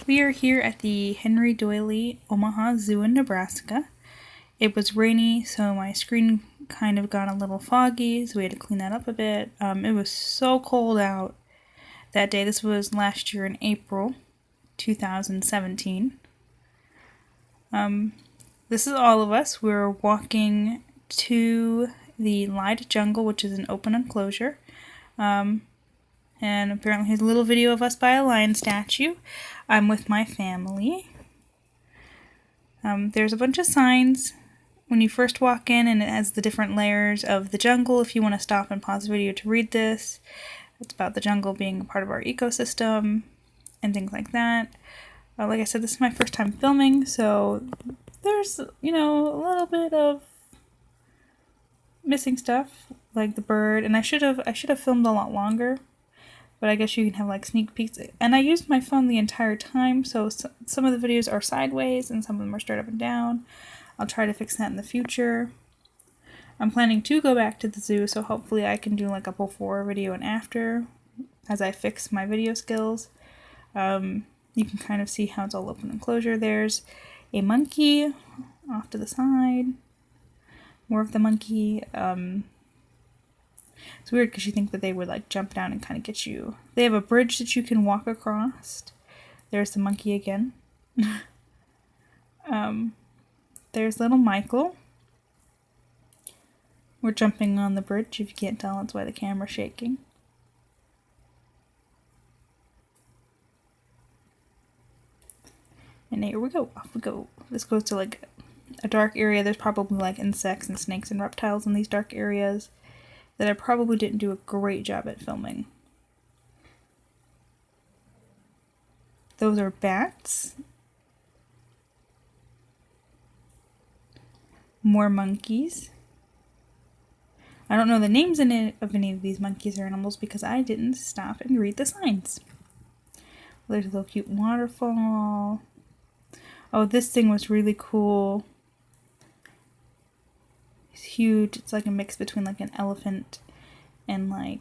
We are here at the Henry Doyley Omaha Zoo in Nebraska. It was rainy, so my screen kind of got a little foggy, so we had to clean that up a bit. It was so cold out that day. This was last year in April 2017. This is all of us. We're walking to the Lied Jungle, which is an open enclosure. And apparently here's a little video of us by a lion statue. I'm with my family. There's a bunch of signs when you first walk in, and it has the different layers of the jungle. If you want to stop and pause the video to read this, it's about the jungle being a part of our ecosystem and things like that. Like I said, this is my first time filming, so there's, a little bit of missing stuff, like the bird, and I should have filmed a lot longer. But I guess you can have like sneak peeks. And I used my phone the entire time, so some of the videos are sideways and some of them are straight up and down. I'll try to fix that in the future. I'm planning to go back to the zoo, so hopefully I can do like a before video and after as I fix my video skills. You can kind of see how it's all open enclosure. There's a monkey off to the side. More of the monkey. It's weird because you think that they would like jump down and kind of get you. They have a bridge that you can walk across. There's the monkey again. There's little Michael. We're jumping on the bridge. If you can't tell, that's why the camera's shaking. And here we go. Off we go. This goes to like a dark area. There's probably like insects and snakes and reptiles in these dark areas that I probably didn't do a great job at filming. Those are bats. More monkeys. I don't know the names of any of these monkeys or animals because I didn't stop and read the signs. There's a little cute waterfall. Oh, this thing was really cool. It's huge. It's like a mix between like an elephant and like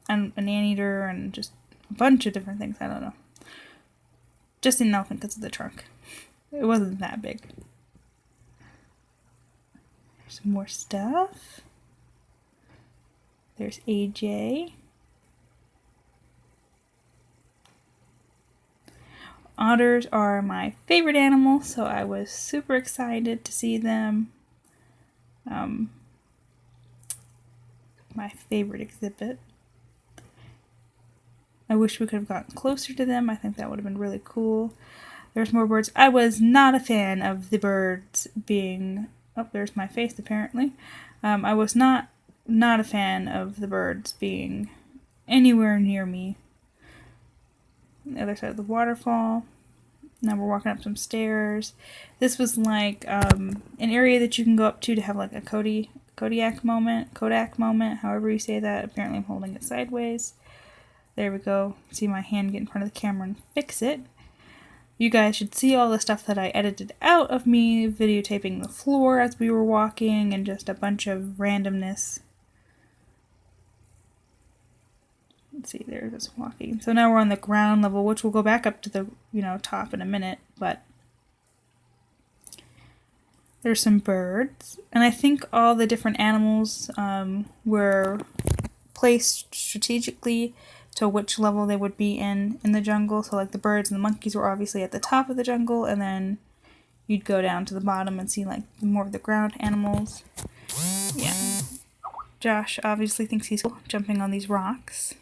an anteater and just a bunch of different things. I don't know. Just an elephant because of the trunk. It wasn't that big. There's some more stuff. There's AJ. Otters are my favorite animal, so I was super excited to see them. My favorite exhibit. I wish we could have gotten closer to them. I think that would have been really cool. There's more birds. I was not a fan of the birds being... Oh, there's my face apparently. I was not a fan of the birds being anywhere near me. On the other side of the waterfall. Now we're walking up some stairs. This was like an area that you can go up to have like a Kodak moment, however you say that. Apparently I'm holding it sideways. There we go. See my hand get in front of the camera and fix it. You guys should see all the stuff that I edited out of me videotaping the floor as we were walking and just a bunch of randomness. Let's see, there's us walking. So now we're on the ground level, which will go back up to the, top in a minute, but there's some birds. And I think all the different animals were placed strategically to which level they would be in the jungle. So like the birds and the monkeys were obviously at the top of the jungle, and then you'd go down to the bottom and see like more of the ground animals. Yeah. Josh obviously thinks he's cool jumping on these rocks.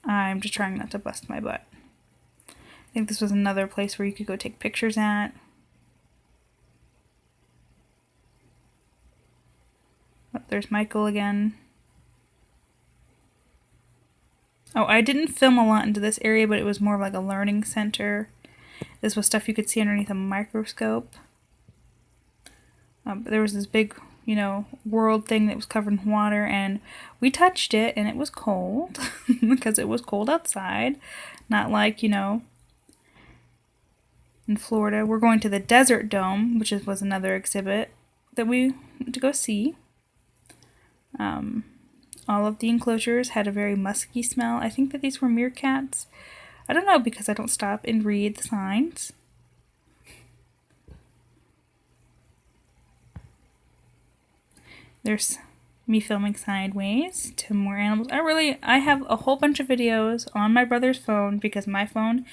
I'm just trying not to bust my butt. I think this was another place where you could go take pictures at. Oh, there's Michael again. Oh, I didn't film a lot into this area, but it was more of like a learning center. This was stuff you could see underneath a microscope. But there was this big, world thing that was covered in water, and we touched it, and it was cold because it was cold outside. Not like, in Florida. We're going to the Desert Dome, which was another exhibit that we went to go see. All of the enclosures had a very musky smell. I think that these were meerkats. I don't know because I don't stop and read the signs. There's me filming sideways to more animals. I have a whole bunch of videos on my brother's phone because my phone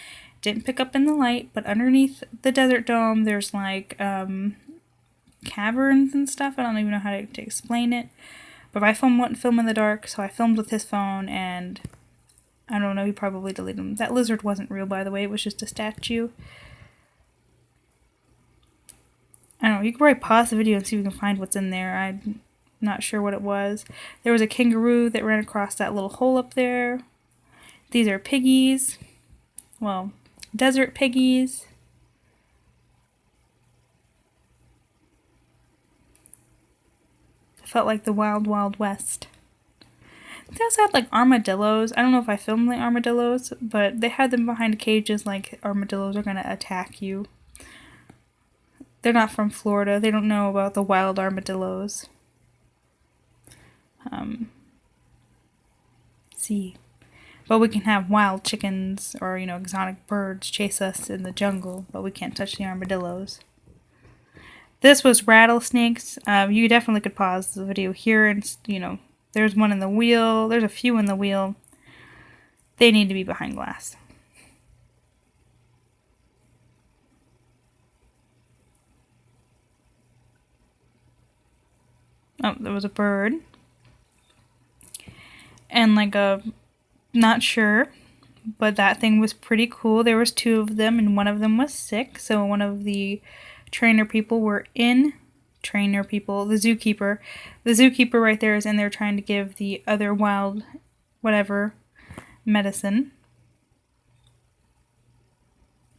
didn't pick up in the light, but underneath the desert dome there's like caverns and stuff. I don't even know how to explain it. But my phone wouldn't film in the dark, so I filmed with his phone, and I don't know, he probably deleted them. That lizard wasn't real, by the way, it was just a statue. I don't know, you can probably pause the video and see if you can find what's in there. I'm not sure what it was. There was a kangaroo that ran across that little hole up there. These are piggies. Well, desert piggies. Felt like the wild, wild west. They also had like armadillos. I don't know if I filmed the armadillos, but they had them behind cages like armadillos are gonna attack you. They're not from Florida. They don't know about the wild armadillos. See. But we can have wild chickens or, you know, exotic birds chase us in the jungle, but we can't touch the armadillos. This was rattlesnakes. You definitely could pause the video here and, you know, there's one in the wheel. There's a few in the wheel. They need to be behind glass. Oh, there was a bird. And like a, not sure, but that thing was pretty cool. There was two of them and one of them was sick. So one of the trainer people were in, trainer people, the zookeeper. The zookeeper right there is in there trying to give the other wild, whatever, medicine.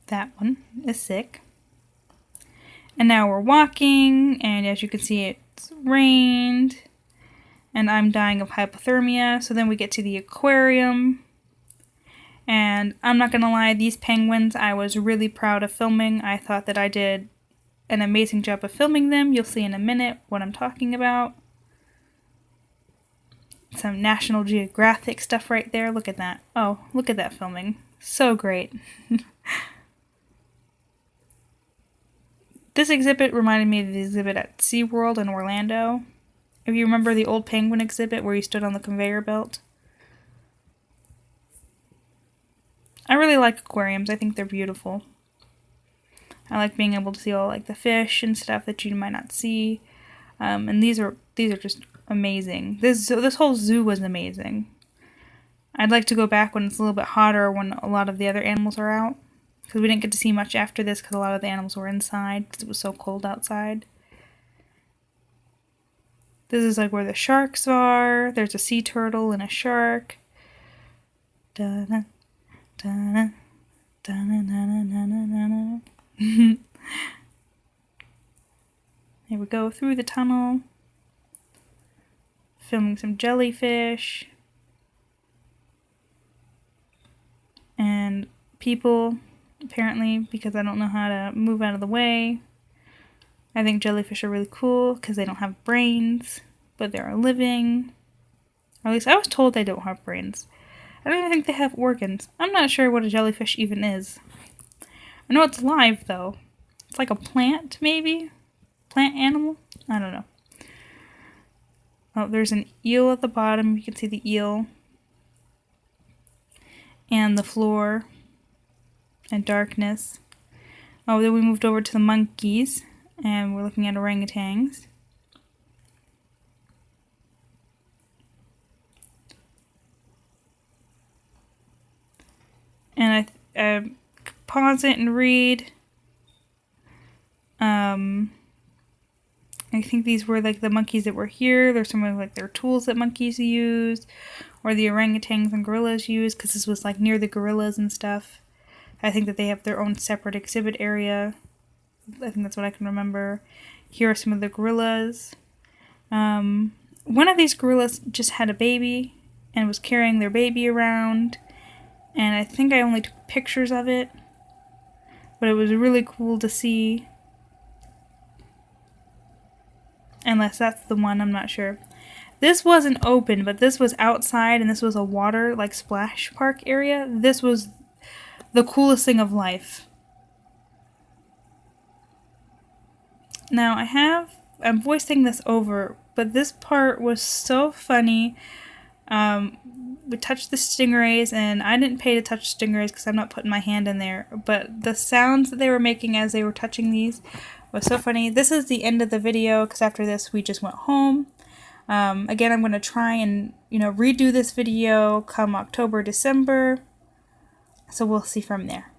That one is sick. And now we're walking, and as you can see, it's rained. And I'm dying of hypothermia. So then we get to the aquarium. And I'm not gonna lie, these penguins I was really proud of filming. I thought that I did an amazing job of filming them. You'll see in a minute what I'm talking about. Some National Geographic stuff right there. Look at that. Oh, look at that filming. So great. This exhibit reminded me of the exhibit at SeaWorld in Orlando. If you remember the old penguin exhibit where you stood on the conveyor belt. I really like aquariums. I think they're beautiful. I like being able to see all like the fish and stuff that you might not see. And these are just amazing. This whole zoo was amazing. I'd like to go back when it's a little bit hotter, when a lot of the other animals are out. Because we didn't get to see much after this because a lot of the animals were inside because it was so cold outside. This is like where the sharks are. There's a sea turtle and a shark. Da-na, da-na, da-na, da-na, da-na, da-na. Here we go through the tunnel. Filming some jellyfish. And people, apparently, because I don't know how to move out of the way. I think jellyfish are really cool because they don't have brains, but they're living. Or at least I was told they don't have brains. I don't even think they have organs. I'm not sure what a jellyfish even is. I know it's live, though. It's like a plant, maybe? Plant animal? I don't know. Oh, there's an eel at the bottom. You can see the eel. And the floor. And darkness. Oh, then we moved over to the monkeys. And we're looking at orangutans. And I pause it and read. I think these were like the monkeys that were here. There's some of like their tools that monkeys use. Or the orangutans and gorillas use. Because this was like near the gorillas and stuff. I think that they have their own separate exhibit area. I think that's what I can remember. Here are some of the gorillas. One of these gorillas just had a baby and was carrying their baby around. And I think I only took pictures of it. But it was really cool to see. Unless that's the one, I'm not sure. This wasn't open, but this was outside, and this was a water, like, splash park area. This was the coolest thing of life. Now, I'm voicing this over, but this part was so funny. We touched the stingrays, and I didn't pay to touch stingrays because I'm not putting my hand in there, but the sounds that they were making as they were touching these was so funny. This is the end of the video because after this we just went home. Again, I'm going to try and, redo this video come October, December, so we'll see from there.